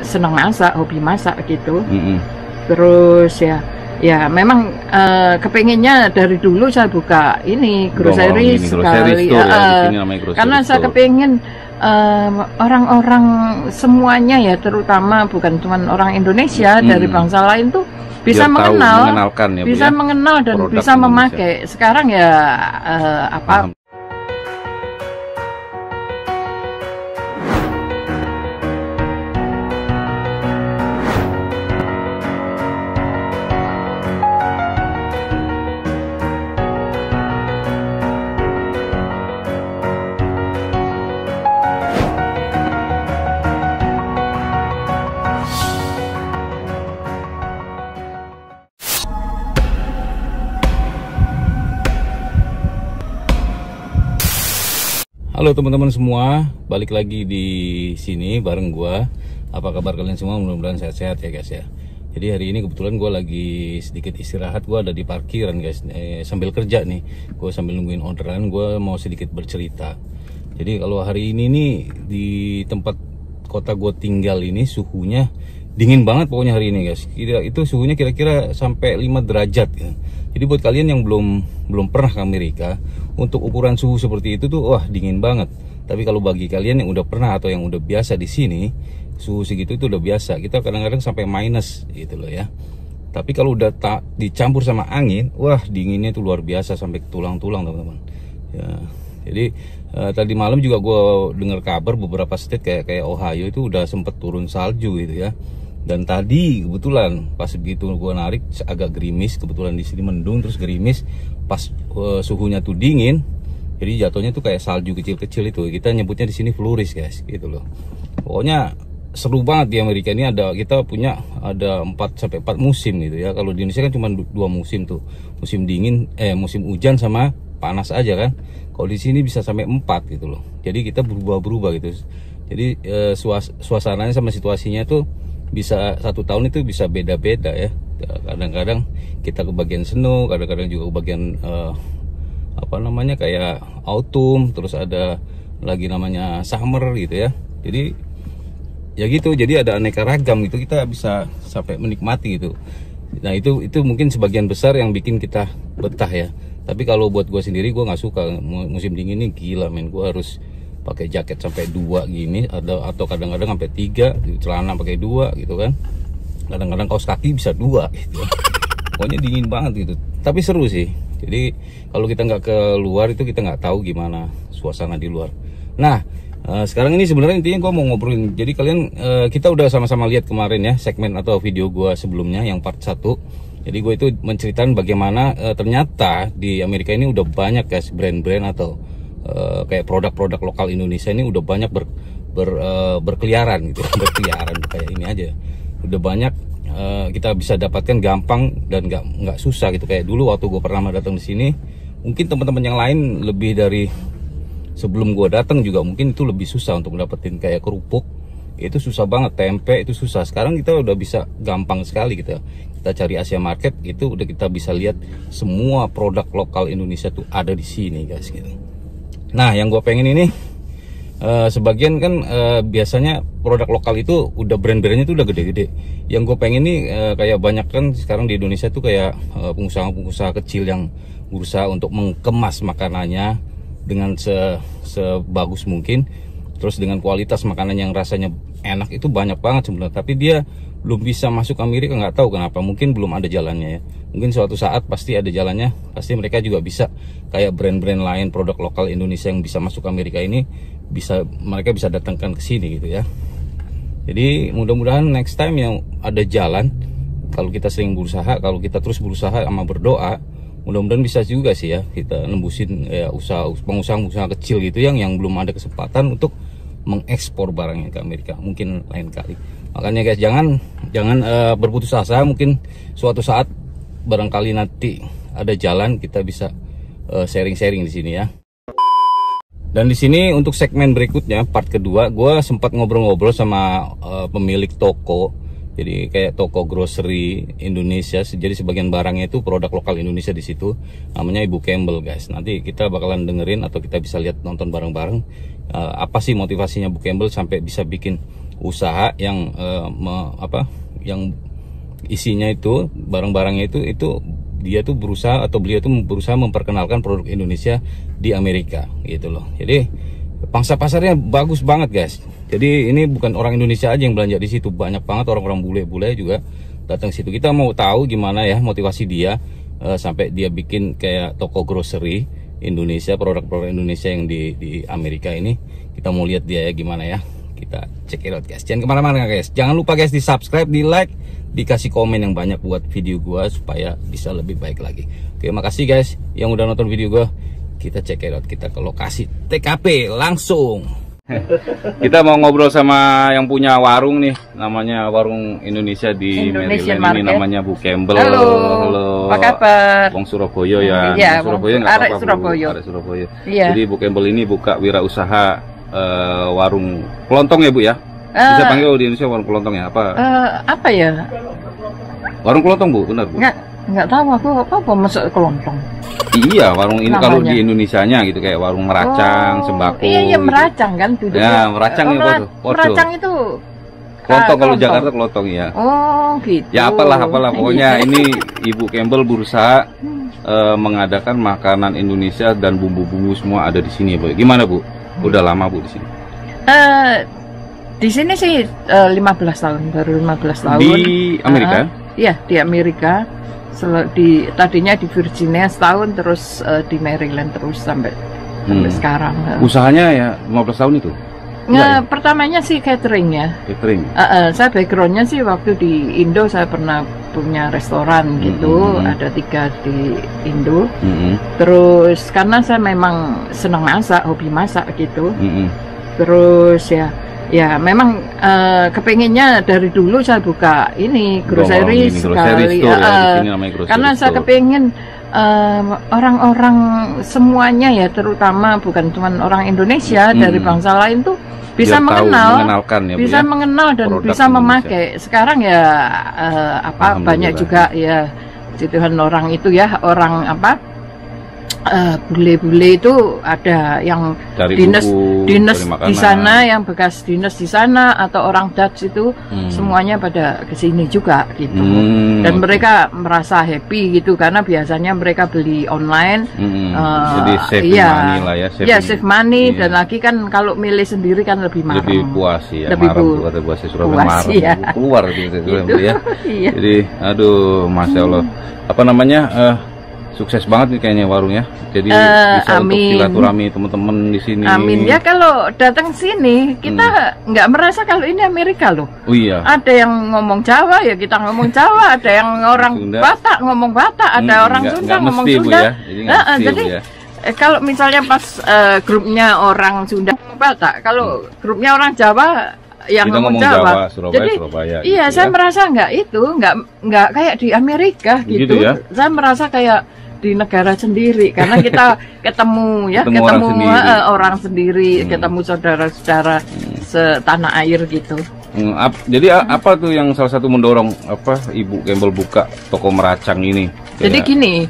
senang masak, hobi masak gitu. Terus ya memang kepengennya dari dulu saya buka ini grocery sekali, karena saya kepengen orang-orang semuanya ya, terutama bukan cuma orang Indonesia, dari bangsa lain tuh bisa mengenal, bisa mengenal dan bisa memakai. Sekarang ya apa? Halo teman-teman semua, balik lagi di sini bareng gua. Apa kabar kalian semua? Mudah-mudahan sehat-sehat ya guys ya. Jadi hari ini kebetulan gua lagi sedikit istirahat, gua ada di parkiran guys, sambil kerja nih. Gua sambil nungguin orderan, gua mau sedikit bercerita. Jadi kalau hari ini nih di tempat kota gua tinggal ini suhunya dingin banget pokoknya hari ini guys. Itu suhunya kira-kira sampai 5 derajat ya. Jadi buat kalian yang belum pernah ke Amerika, untuk ukuran suhu seperti itu tuh wah dingin banget. Tapi kalau bagi kalian yang udah pernah atau yang udah biasa di sini, suhu segitu itu udah biasa. Kita kadang-kadang sampai minus gitu loh ya. Tapi kalau udah dicampur sama angin, wah dinginnya itu luar biasa sampai ke tulang-tulang teman-teman. Ya, jadi tadi malam juga gue dengar kabar beberapa state kayak Ohio itu udah sempet turun salju gitu ya. Dan tadi kebetulan pas begitu gue narik agak gerimis, kebetulan di sini mendung terus gerimis, pas suhunya tuh dingin, jadi jatuhnya tuh kayak salju kecil-kecil itu. Kita nyebutnya di sini flurries guys, gitu loh. Pokoknya seru banget di Amerika ini, kita punya 4 sampai 4 musim gitu ya. Kalau di Indonesia kan cuma 2 musim tuh, musim dingin, musim hujan sama panas aja kan. Kalau di sini bisa sampai 4 gitu loh. Jadi kita berubah-berubah gitu. Jadi suasananya sama situasinya tuh bisa 1 tahun itu bisa beda-beda ya. Kadang-kadang kita kebagian snow, kadang-kadang juga kebagian apa namanya kayak autumn, terus ada lagi namanya summer gitu ya. Jadi ya gitu, jadi ada aneka ragam gitu, kita bisa sampai menikmati gitu. Nah itu mungkin sebagian besar yang bikin kita betah ya. Tapi kalau buat gue sendiri, gue nggak suka musim dingin ini, gila men. Gue harus pakai jaket sampai 2 gini, atau kadang-kadang sampai 3, celana pakai 2 gitu kan. Kadang-kadang kaos kaki bisa 2 gitu. Pokoknya dingin banget gitu. Tapi seru sih. Jadi kalau kita nggak keluar itu kita nggak tahu gimana suasana di luar. Nah sekarang ini sebenarnya intinya gue mau ngobrolin. Jadi kalian kita udah sama-sama lihat kemarin ya segmen atau video gue sebelumnya yang part 1. Jadi gue itu menceritakan bagaimana ternyata di Amerika ini udah banyak guys brand-brand atau kayak produk-produk lokal Indonesia ini udah banyak berkeliaran gitu. Berkeliaran kayak ini aja. Udah banyak kita bisa dapatkan gampang dan nggak susah gitu. Kayak dulu waktu gue pertama datang di sini, mungkin teman-teman yang lain lebih dari sebelum gue datang juga mungkin itu lebih susah untuk dapetin kayak kerupuk. Itu susah banget, tempe itu susah. Sekarang kita udah bisa gampang sekali gitu. Kita cari Asia Market itu udah kita bisa lihat semua produk lokal Indonesia tuh ada di sini guys gitu. Nah yang gue pengen ini sebagian kan biasanya produk lokal itu udah brand-brandnya tuh udah gede-gede. Yang gue pengen nih kayak banyak kan sekarang di Indonesia tuh kayak pengusaha-pengusaha kecil yang berusaha untuk mengemas makanannya dengan sebagus mungkin, terus dengan kualitas makanan yang rasanya enak itu banyak banget sebenarnya. Tapi dia belum bisa masuk Amerika, nggak tahu kenapa. Mungkin belum ada jalannya ya. Mungkin suatu saat pasti ada jalannya. Pasti mereka juga bisa kayak brand-brand lain, produk lokal Indonesia yang bisa masuk Amerika ini mereka bisa datangkan ke sini gitu ya. Jadi mudah-mudahan next time yang ada jalan, kalau kita sering berusaha, kalau kita terus berusaha sama berdoa, mudah-mudahan bisa juga sih ya kita nembusin ya, pengusaha kecil gitu yang belum ada kesempatan untuk mengekspor barangnya ke Amerika, mungkin lain kali. Makanya guys jangan berputus asa. Mungkin suatu saat barangkali nanti ada jalan kita bisa sharing-sharing di sini ya. Dan di sini untuk segmen berikutnya part kedua, gue sempat ngobrol-ngobrol sama pemilik toko. Jadi kayak toko grocery Indonesia. Jadi sebagian barangnya itu produk lokal Indonesia di situ. Namanya Ibu Campbell guys. Nanti kita bakalan dengerin atau kita bisa lihat nonton bareng-bareng apa sih motivasinya Bu Campbell sampai bisa bikin usaha yang yang isinya itu barang-barangnya itu dia tuh berusaha atau beliau tuh berusaha memperkenalkan produk Indonesia di Amerika gitu loh. Jadi pangsa pasarnya bagus banget guys. Jadi ini bukan orang Indonesia aja yang belanja di situ, banyak banget orang-orang bule-bule juga datang situ. Kita mau tahu gimana ya motivasi dia sampai dia bikin kayak toko grocery Indonesia, produk-produk Indonesia yang di Amerika ini. Kita mau lihat dia ya gimana ya. Kita check it out guys. Jangan kemana-mana guys. Jangan lupa guys di subscribe, di like, dikasih komen yang banyak buat video gua supaya bisa lebih baik lagi. Oke, makasih guys yang udah nonton video gua. Kita check it out, kita ke lokasi TKP langsung. Kita mau ngobrol sama yang punya warung nih, namanya Warung Indonesia di Maryland ini, namanya Bu Campbell. Halo. Apa kabar? Wong Surabaya ya. Iya, Surabaya nggak apa-apa. Surabaya. Iya. Jadi Bu Campbell ini buka wirausaha warung kelontong ya Bu ya? Bisa panggil di Indonesia warung kelontong ya? Apa ya? Warung kelontong Bu, benar Bu? Nggak tahu aku apa masuk kelontong. Iya, warung ini kalau di Indonesianya gitu kayak warung meracang, sembako. Iya, gitu. Meracang kan duduknya. Ya, meracang itu. Meracang itu kelontong kalau Jakarta kelontong ya. Oh, gitu. Ya apalah pokoknya ini Ibu Campbell berusaha mengadakan makanan Indonesia dan bumbu-bumbu semua ada di sini, Bu. Gimana, Bu? Udah lama Bu di sini? Di sini sih 15 tahun, baru 15 tahun. Di Amerika? Iya, di Amerika. Tadinya di Virginia setahun, terus di Maryland terus sampai sekarang. Usahanya ya 15 tahun itu? Pertamanya sih catering ya. Catering? Saya backgroundnya sih waktu di Indo saya pernah punya restoran gitu, ada 3 di Indo. Terus karena saya memang senang masak, hobi masak gitu. Terus ya memang kepengennya dari dulu saya buka ini grocery sekali karena saya kepengen orang-orang semuanya ya, terutama bukan cuma orang Indonesia dari bangsa lain tuh bisa mengenal dan bisa memakai. Sekarang ya banyak juga ya Tuhan orang itu ya, orang bule-bule itu ada yang dinas di sana, yang bekas dinas di sana, atau orang Dutch itu semuanya pada kesini juga gitu. Dan mereka merasa happy gitu karena biasanya mereka beli online. Jadi save money lah ya. Save money. Dan lagi kan kalau milih sendiri kan lebih marah. Lebih puas ya. Lebih puas ya. Keluar gitu ya. Iya. Jadi aduh, Masya Allah. Apa namanya? Sukses banget nih kayaknya warungnya. Jadi bisa untuk silaturahmi teman-teman di sini. Amin ya, kalau datang sini kita nggak merasa kalau ini Amerika loh. Oh iya. Ada yang ngomong Jawa ya kita ngomong Jawa, ada yang orang Sunda. Batak ngomong Batak, ada orang Sunda ngomong Sunda. Jadi kalau misalnya pas grupnya orang Sunda ngomong Batak, kalau grupnya orang Jawa yang ngomong Jawa. Surabaya, iya, gitu saya merasa nggak kayak di Amerika gitu ya? Saya merasa kayak di negara sendiri karena kita ketemu orang sendiri, ketemu saudara-saudara setanah air gitu. Jadi apa tuh yang salah satu mendorong Ibu Campbell buka toko meracang ini? Jadi gini,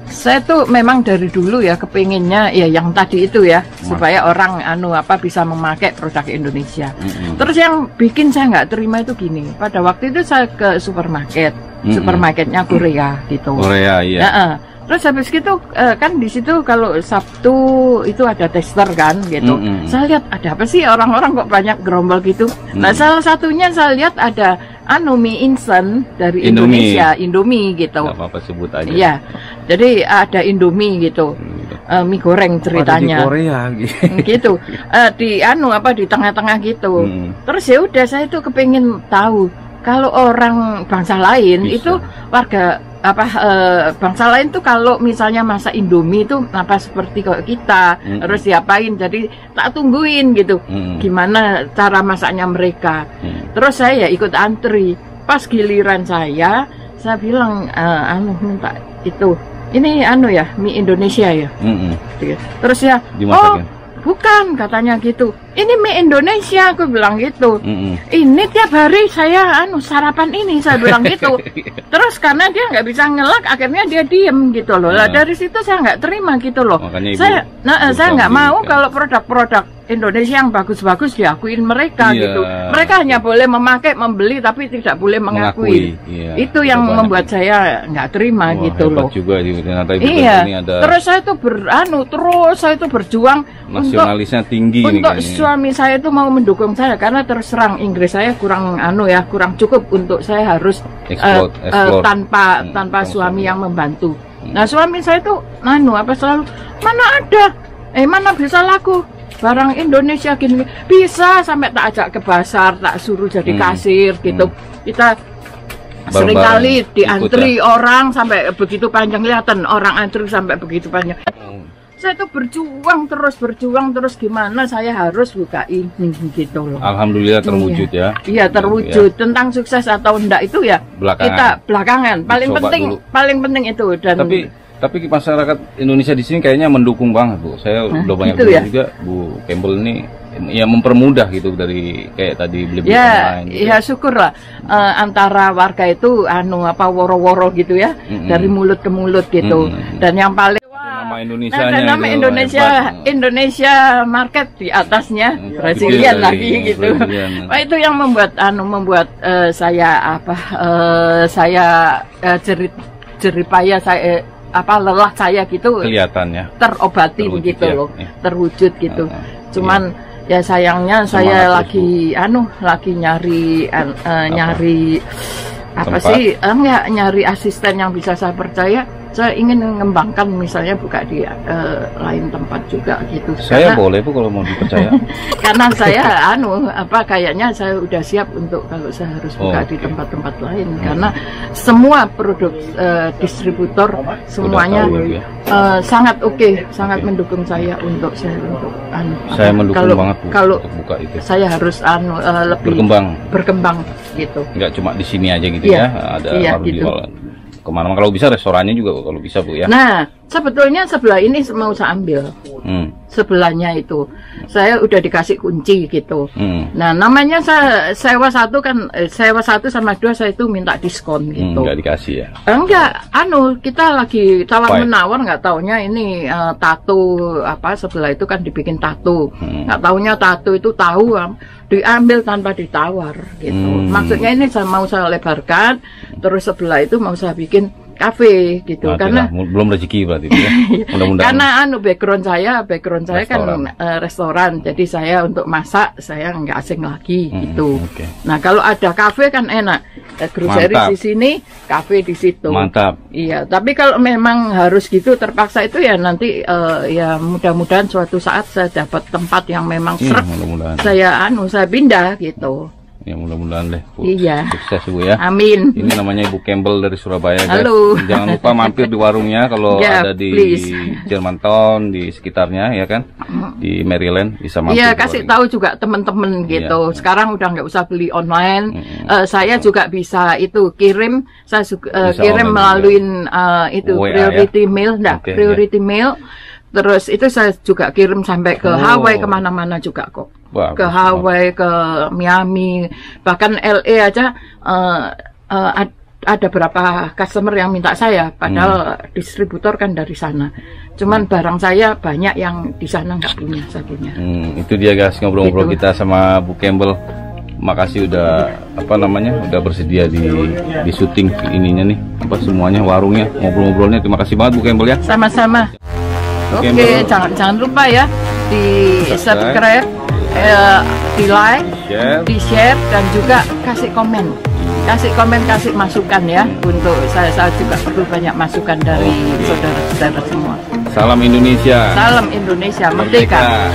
saya tuh memang dari dulu ya kepengennya ya yang tadi itu ya, supaya orang bisa memakai produk Indonesia. Terus yang bikin saya nggak terima itu gini, pada waktu itu saya ke supermarketnya Korea gitu. Korea iya. Terus habis gitu kan di situ kalau Sabtu itu ada tester kan gitu. Saya lihat ada apa sih orang-orang kok banyak gerombol gitu. Nah, salah satunya saya lihat ada mie instan dari Indonesia, Indomie gitu. Gak apa-apa sebut aja. Iya. Jadi ada Indomie gitu. Mie goreng ceritanya. Di Korea gitu. Di tengah-tengah gitu. Terus ya udah saya tuh kepengin tahu kalau orang bangsa lain itu warga bangsa lain tuh kalau misalnya masak Indomie itu seperti kok kita harus diapain, jadi tak tungguin gitu gimana cara masaknya mereka. Terus saya ikut antri, pas giliran saya bilang minta itu ini mie Indonesia ya. Terus ya dimasakin. Bukan, katanya gitu. Ini mie Indonesia, aku bilang gitu. Ini tiap hari saya sarapan ini, saya bilang gitu. Terus karena dia nggak bisa ngelak, akhirnya dia diem gitu loh. Lah dari situ saya nggak terima gitu loh. Saya nggak mau kalau produk-produk Indonesia yang bagus-bagus diakuin mereka gitu. Mereka hanya boleh memakai, membeli, tapi tidak boleh mengakui. Itu yang membuat saya nggak terima gitu loh. Juga, iya. Ini ada... Terus saya itu berjuang nasionalisnya tinggi untuk suami saya itu mau mendukung saya, karena terus terang Inggris saya kurang kurang cukup untuk saya harus tanpa suami yang membantu. Nah, suami saya itu selalu mana bisa laku barang Indonesia gini, bisa sampai tak ajak ke pasar, tak suruh jadi kasir gitu. Kita seringkali diantri orang sampai begitu panjang, kelihatan orang antri sampai begitu panjang. Saya itu berjuang terus gimana saya harus buka ini gitu loh. Alhamdulillah terwujud ya. Iya terwujud. Tentang sukses atau enggak itu ya kita belakangan. Paling penting itu. Dan tapi masyarakat Indonesia di sini kayaknya mendukung banget, Bu. Saya udah banyak juga Bu Campbell ini ya mempermudah gitu, dari kayak tadi beli online gitu. Ya syukurlah antara warga itu woro-woro gitu ya, dari mulut ke mulut gitu. Dan yang paling nama Indonesia market di atasnya, Brazilian lagi gitu. Nah, itu yang membuat saya jeripaya saya lelah saya gitu kelihatannya terobati gitu loh, terwujud gitu. Cuman ya sayangnya saya lagi nyari nyari asisten yang bisa saya percaya. Saya ingin mengembangkan, misalnya buka di lain tempat juga gitu. Saya boleh Bu kalau mau dipercaya. Karena saya kayaknya saya udah siap untuk kalau saya harus buka di tempat-tempat lain. Karena semua produk distributor semuanya sangat sangat mendukung saya untuk saya mendukung banget Bu, kalau untuk buka itu. Saya harus lebih berkembang gitu. Nggak cuma di sini aja gitu ya. Ada gitu. Kemana-mana, kalau bisa restorannya juga kalau bisa Bu ya. Nah sebetulnya sebelah ini mau saya ambil, sebelahnya itu saya udah dikasih kunci gitu. Nah namanya saya sewa satu sama dua, saya itu minta diskon gitu. Nggak dikasih ya? Enggak, kita lagi tawar menawar, nggak taunya ini tato sebelah itu kan dibikin tato, nggak taunya tato itu diambil tanpa ditawar gitu. Maksudnya ini mau saya lebarkan, terus sebelah itu mau saya bikin kafe gitu. Karena belum rezeki berarti ya. Mudah-mudahan. Karena background saya restoran. Kan restoran, jadi saya untuk masak saya nggak asing lagi gitu. Nah kalau ada kafe kan enak, grocery di sini, kafe di situ. Mantap. Iya, tapi kalau memang harus gitu terpaksa itu ya nanti ya mudah-mudahan suatu saat saya dapat tempat yang memang saya pindah gitu. Ya mudah-mudahan deh Bu. Iya. Sukses Bu ya. Amin. Ini namanya Ibu Campbell dari Surabaya guys. Halo. Jangan lupa mampir di warungnya kalau ada di Germantown di sekitarnya ya kan. Di Maryland bisa mampir. Iya, kasih tahu juga teman-teman gitu. Sekarang udah nggak usah beli online. Saya juga bisa itu kirim. Saya kirim melalui itu Priority Mail, Priority Mail. Terus itu saya juga kirim sampai ke Hawaii, kemana-mana juga kok. Ke Hawaii, ke Miami, bahkan LA aja ada berapa customer yang minta saya, padahal distributor kan dari sana. Cuman barang saya banyak yang di sana nggak punya, saya punya. Itu dia guys, ngobrol-ngobrol kita sama Bu Campbell. Makasih udah udah bersedia di syuting ininya nih, semuanya warungnya, ngobrol-ngobrolnya. Terima kasih banget Bu Campbell ya. Sama-sama. Oke, jangan lupa ya di subscribe, di like, di share, dan juga kasih komen, kasih masukan ya. Untuk saya juga perlu banyak masukan dari saudara-saudara semua. Salam Indonesia. Salam Indonesia, merdeka.